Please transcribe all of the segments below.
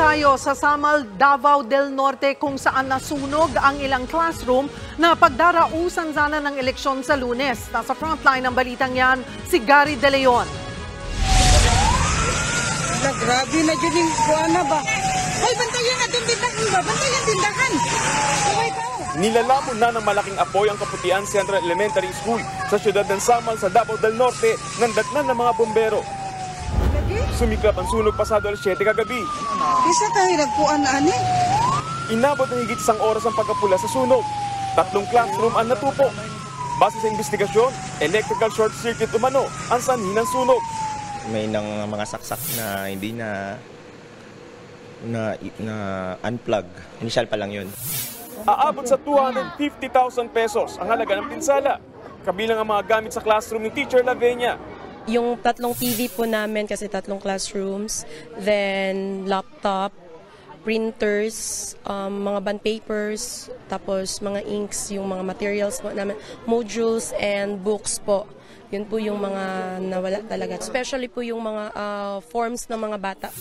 tayo sa Samal, Davao del Norte kung saan nasunog ang ilang classroom na pagdarausan sana ng eleksyon sa Lunes. Nasa frontline ng balitang yan, si Gary De Leon. Grabe na dyan yung buwana ba? Hoy, bantayan natin tindahan ba? Bantayan tindahan! Huwag tao! Nilalamon na ng malaking apoy ang Kaputian Central Elementary School sa siyudad ng Samal sa Davao del Norte ng datnan ng mga bombero. Sumiklap ang sunog pasado alas 7 kagabi. Isa tayo nagpuan na ani. Inabot na higit isang oras ang pagkapula sa sunog. 3 classroom ang natupo. Base sa investigasyon, electrical short circuit umano ang sanhi ng sunog. May mga saksak na hindi na unplug. Initial pa lang yun. Aabot sa 250,000 pesos ang halaga ng pinsala. Kabilang ang mga gamit sa classroom ni Teacher Lavenia. Yung 3 TV po namin kasi 3 classrooms, then laptop, printers, mga bond papers, tapos mga inks, yung mga materials po namin, modules and books po. Yun po yung mga nawala talaga. Especially po yung mga forms ng mga bata.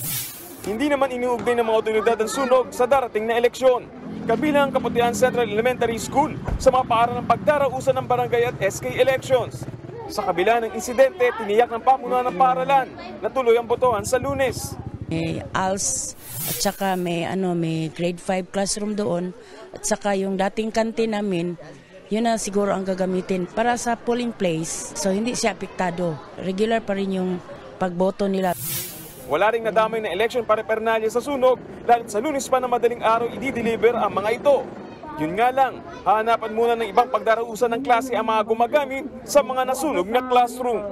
Hindi naman iniugnay ng mga otoridad ang sunog sa darating na eleksyon. Kabilang ang Kaputian Central Elementary School sa mga paaralang pagdarausan ng barangay at SK elections. Sa kabila ng insidente, tiniyak ng pamunuan ng paaralan na tuloy ang botohan sa Lunes. May ALS at saka may grade 5 classroom doon at saka yung dating kantin namin, yun na siguro ang gagamitin para sa polling place. So hindi siya apektado. Regular pa rin yung pagboto nila. Wala ring nadamay na election paraphernalia sa sunog dahil sa Lunes pa na madaling araw i-deliver ang mga ito. Yun nga lang, hahanapan muna ng ibang pagdarausan ng klase ang mga gumagamit sa mga nasunog na classroom.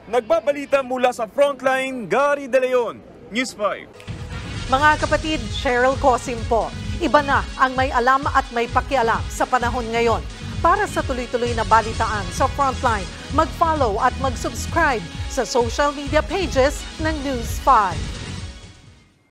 Nagbabalita mula sa Frontline, Gary De Leon, News 5. Mga kapatid, Cheryl Cosim po. Iba na ang may alam at may pakialam sa panahon ngayon. Para sa tuloy-tuloy na balitaan sa Frontline, mag-follow at mag-subscribe sa social media pages ng News 5.